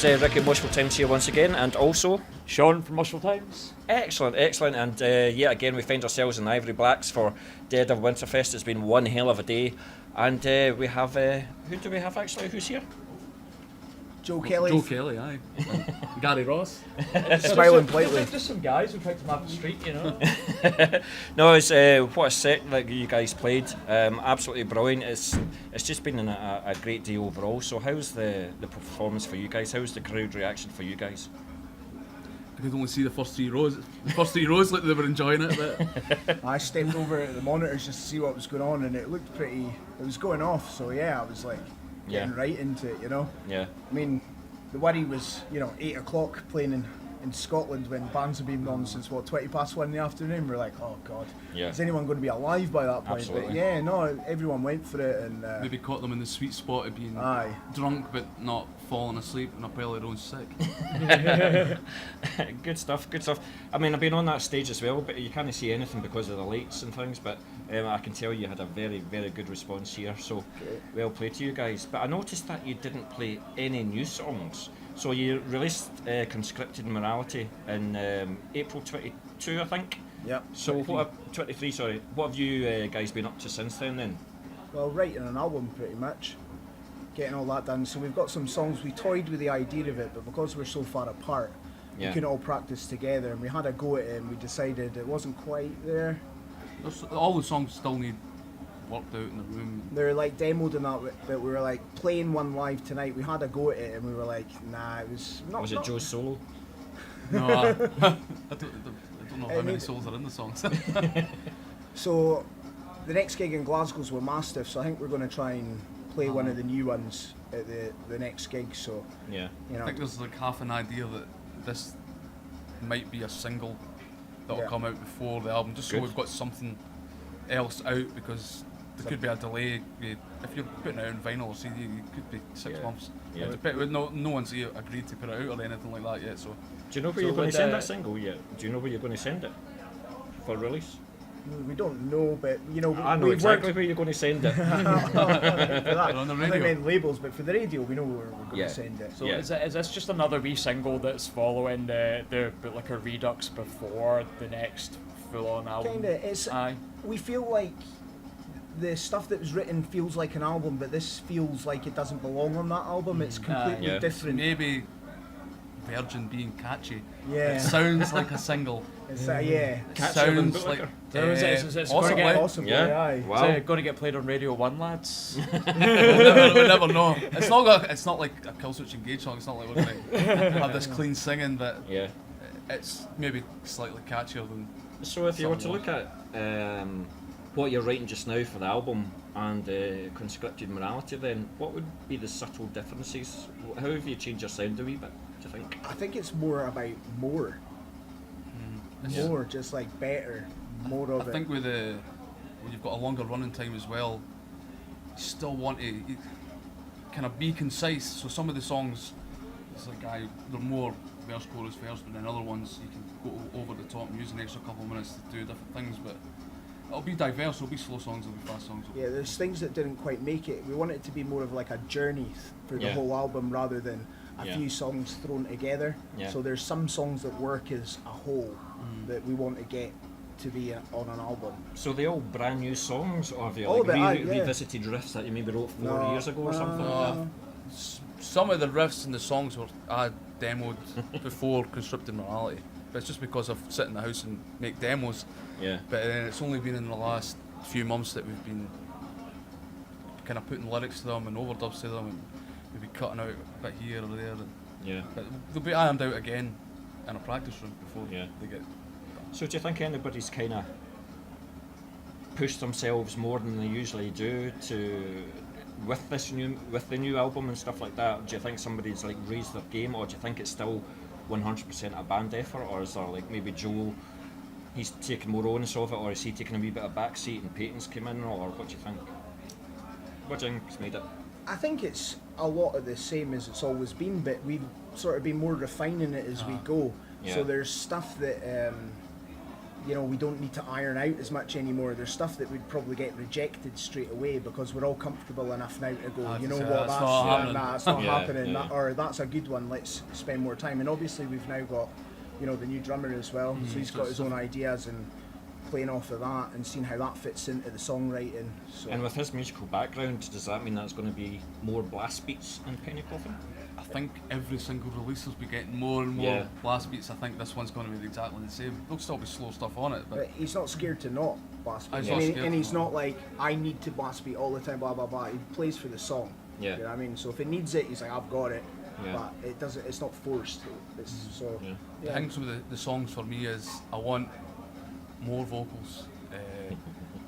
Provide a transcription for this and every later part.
It's Ricky Mushful Times here once again, and also Sean from Mushful Times. Excellent, and yet again we find ourselves in the Ivory Blacks for Dead of Winterfest. It's been one hell of a day, and we have, who do we have actually, who's here? Joe Kelly. Joe Kelly, aye. Gary Ross. Smiling politely. Just some guys who picked him off the street, you know. No, it's what a set that you guys played. Absolutely brilliant. It's just been a great day overall. So how's the performance for you guys? How's the crowd reaction for you guys? I could only see the first three rows. The first three rows like they were enjoying it a bit. I stepped over at the monitors just to see what was going on, and it looked pretty. It was going off. So yeah, I was like getting right into it, you know. Yeah. I mean, the worry was, 8 o'clock playing in Scotland when bands have been on since 1:20 in the afternoon. We're like, oh god, is anyone going to be alive by that point? Absolutely. But yeah, no, everyone went for it, and Maybe caught them in the sweet spot of being drunk but not falling asleep and up early and sick. Good stuff. I mean, I've been on that stage as well, but you can't see anything because of the lights and things, but I can tell you had a very, very good response here, so well played to you guys. But I noticed that you didn't play any new songs. So you released Conscripted Morality in April 22, I think? Yep. So 23, sorry. What have you guys been up to since then? Well, writing an album pretty much. Getting all that done. So we've got some songs. We toyed with the idea of it, but because we're so far apart, we couldn't all practice together, and we had a go at it, and we decided it wasn't quite there. All the songs still need worked out in the room. They're like demoed and that, but we were like playing one live tonight. We had a go at it, and we were like, nah, it was not. Was it Joe's solo? No, I don't know how many souls are in the songs. So the next gig in Glasgow's with Mastiff, so I think we're going to try and play one of the new ones at the next gig. So yeah, I think there's like half an idea that this might be a single that'll come out before the album, just so we've got something else out, because there could be a delay. If you're putting it out on vinyl or CD, it could be 6 months. Yeah. No one's agreed to put it out or anything like that yet. So do you know where you're going to send that single yet? Do you know where you're going to send it for release? We don't know, but I know exactly where you're going to send it. on the radio. I meant labels, but for the radio, we know where we're going to send it. So is this just another wee single that's following the like a redux before the next full-on album? Kinda. We feel like the stuff that was written feels like an album, but this feels like it doesn't belong on that album. It's completely different. Maybe Virgin being catchy. Yeah. It sounds like a single. It's It sounds like it's possibly. Wow. Is it going to get played on Radio 1, lads? we'll never know. It's not like a Kill Switch Engage song. It's not like we're going to have this clean singing, but it's maybe slightly catchier than. So if you were to look at what you're writing just now for the album and Conscripted Morality, then what would be the subtle differences? How have you changed your sound a wee bit, do you think? I think it's more about more. More, just like better, more of it. I think when you've got a longer running time as well, you still want to kind of be concise. So some of the songs, it's like they're more verse, chorus, verse, but then other ones you can go over the top and use an extra couple of minutes to do different things. But it'll be diverse. It'll be slow songs. It'll be fast songs. Yeah, there's things that didn't quite make it. We want it to be more of like a journey for the whole album rather than a few songs thrown together. Yeah. So there's some songs that work as a whole that we want to get to be on an album. So they all brand new songs, or are they revisited riffs that you maybe wrote 4 years ago or something like that? Some of the riffs and the songs were demoed before Conscripted Morality, but it's just because I've sit in the house and make demos. Yeah. But it's only been in the last few months that we've been kind of putting lyrics to them and overdubs to them, and maybe cutting out a bit here or there. But they'll be ironed out again in a practice room before they get. So do you think anybody's kind of pushed themselves more than they usually do with the new album and stuff like that? Do you think somebody's like raised their game, or do you think it's still 100% a band effort, or is there like maybe Joel, he's taking more onus of it, or is he taking a wee bit of backseat and Peyton's come in, or what do you think? What do you think's made it? I think it's a lot of the same as it's always been, but we've sort of been more refining it as we go. So there's stuff that you know, we don't need to iron out as much anymore. There's stuff that would probably get rejected straight away because we're all comfortable enough now to go, you know what, that's not happening, or that's a good one, let's spend more time. And obviously we've now got, you know, the new drummer as well, so he's got his own ideas and playing off of that and seeing how that fits into the songwriting. So. And with his musical background, does that mean that's going to be more blast beats in Penny Coffin? I think every single release will be getting more and more blast beats. I think this one's going to be exactly the same. There'll still be slow stuff on it, but he's not scared to not blast beat. And he's not like, I need to blast beat all the time, blah blah blah. He plays for the song. Yeah. You know what I mean? So if it needs it, he's like, I've got it. Yeah. But it doesn't. It's not forced. It's so. Yeah. the thing with the songs for me is I want more vocals.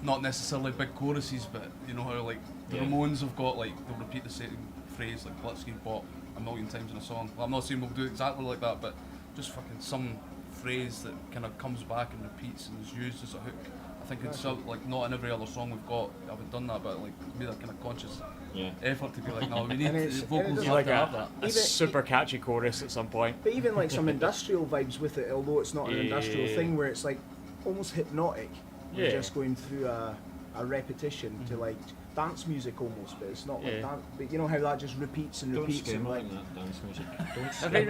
Not necessarily big choruses, but you know how like the Ramones have got, like, they'll repeat the same phrase like Blitzkrieg Bop a million times in a song. Well, I'm not saying we'll do it exactly like that, but just fucking some phrase that kind of comes back and repeats and is used as a hook. I think it's like not in every other song we've got haven't done that, but like made that kind of conscious effort to be like, no, we need the vocals like to have that. A super catchy chorus at some point. But even like some industrial vibes with it, although it's not an industrial thing, where it's like almost hypnotic. You're just going through a repetition to like dance music almost, but it's not like that. But you know how that just repeats and repeats. Don't and that dance music.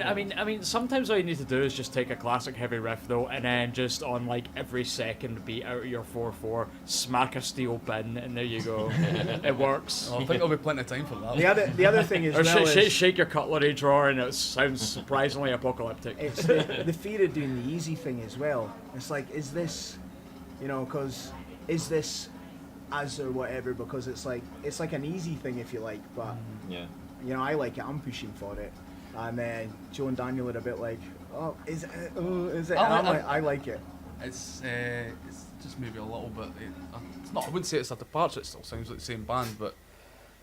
I mean, sometimes all you need to do is just take a classic heavy riff though, and then just on like every second beat out of your 4/4, smack a steel bin, and there you go. It works. I think there'll be plenty of time for that. The other thing is, or shake your cutlery drawer, and it sounds surprisingly apocalyptic. It's the fear of doing the easy thing as well. It's like, is this, you know, because is this as or whatever, because it's like an easy thing if you like, but you know, I like it, I'm pushing for it, and then Joe and Daniel are a bit like, oh, is it? I like it. It's just maybe a little bit. It's not. I wouldn't say it's a departure. It still sounds like the same band, but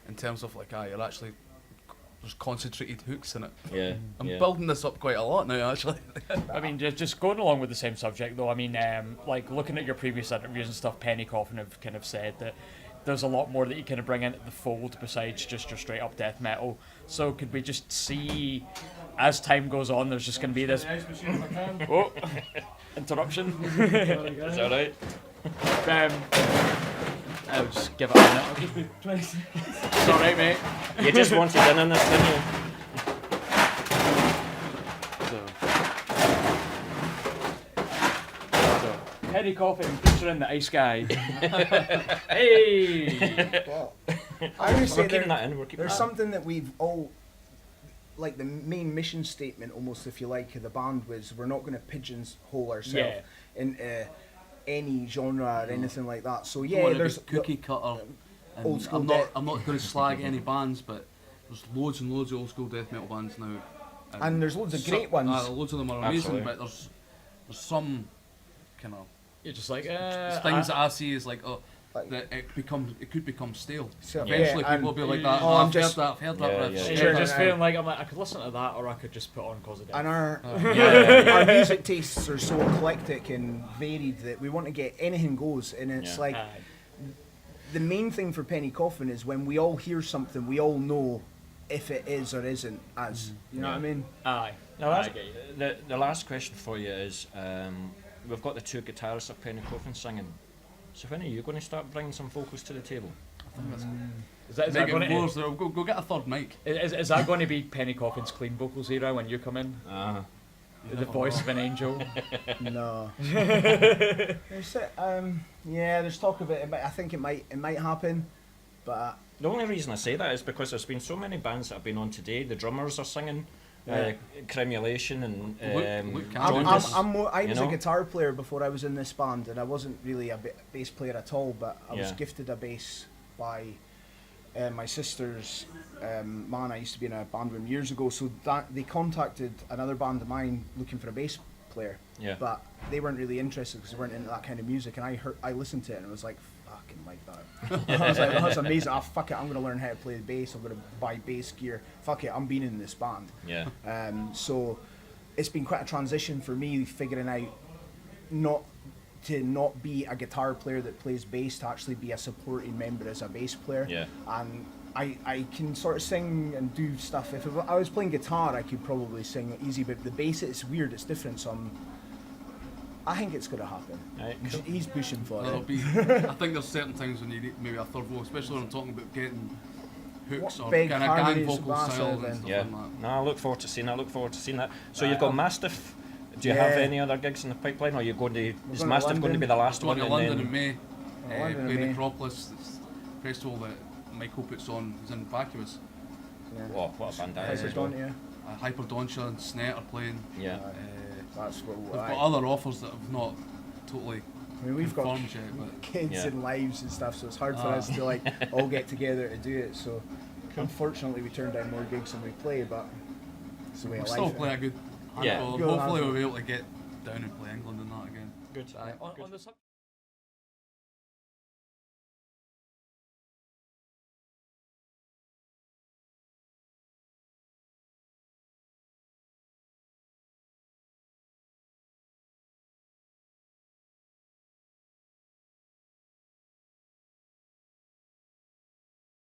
in terms of like, you're actually, there's concentrated hooks in it. I'm building this up quite a lot now, actually. I mean, just going along with the same subject though, I mean, like looking at your previous interviews and stuff, Penny Coffin have kind of said that there's a lot more that you kind of bring into the fold besides just your straight up death metal. So could we just see, as time goes on, there's just going to be this interruption. Is that right? I'll just give it a minute. I'll just be twice. It's alright, mate. You just wanted in on this, didn't you? So, Penny Coffin featuring the Ice Guy. Hey! Well, I would say there's that. something that we've all, like the main mission statement almost, if you like, of the band was, we're not going to pigeonhole ourselves into any genre or anything like that. So there's cookie cutter. Old school. I'm not going to slag any bands, but there's loads and loads of old school death metal bands now, and there's loads of great ones. Loads of them are amazing, but there's some kind of just like things that I see is like, that it could become stale. So, eventually people will be like that. I've heard that. You're just feeling like, I could listen to that, or I could just put on Cause of Death. And our music tastes are so eclectic and varied that we want to get anything goes, and it's like the main thing for Penny Coffin is when we all hear something, we all know if it is or isn't as. You know what I mean? Aye. Now, the last question for you is, we've got the two guitarists of Penny Coffin singing. So when are you going to start bringing some vocals to the table? I think that's Is that going to go get a third mic? Is that going to be Penny Coffin's clean vocals era when you come in? The voice of an angel? No. There's talk of it. I think it might happen, but the only reason I say that is because there's been so many bands that have been on today. The drummers are singing. Cremulation and I was a guitar player before I was in this band, and I wasn't really a bass player at all, but I was gifted a bass by my sister's man. I used to be in a band with him years ago, so that they contacted another band of mine looking for a bass player, but they weren't really interested because they weren't into that kind of music, and I listened to it and it was like, fucking like that. I was like, oh, that's amazing. Fuck it, I'm going to learn how to play the bass. I'm going to buy bass gear. Fuck it, I'm being in this band. So it's been quite a transition for me figuring out not be a guitar player that plays bass, to actually be a supporting member as a bass player. And I can sort of sing and do stuff. If I was playing guitar, I could probably sing easy, but the bass, it's weird, it's different. So I think it's going to happen. Right, cool. He's pushing for There'll it. be, I think there's certain times when you need maybe a third vocal, especially when I'm talking about getting hooks What or big kind of gang harmonies, vocal massive style and and- stuff Yeah. like that. No, I look forward to seeing that. So you've got Mastiff. Do you have Yeah. any other gigs in the pipeline, or are you going to? Is to Mastiff going to be the last Going one? to and London then, in May, London in playing May. Acropolis, this festival that Michael puts on is in Vacuous. Yeah. oh, what a band that is as well. Hyperdontia. Hyperdontia and Snet are playing. Yeah. That's what We've got other offers that have not totally I mean, we've got confirmed yet, but kids Yeah. and lives and stuff, so it's hard for us to like all get together to do it. So unfortunately, we turn down more gigs than we play, but it's the way we'll of still life. play a good Yeah. handful. Good Hopefully handful. we'll be able to get down and play England and that again. Good. On the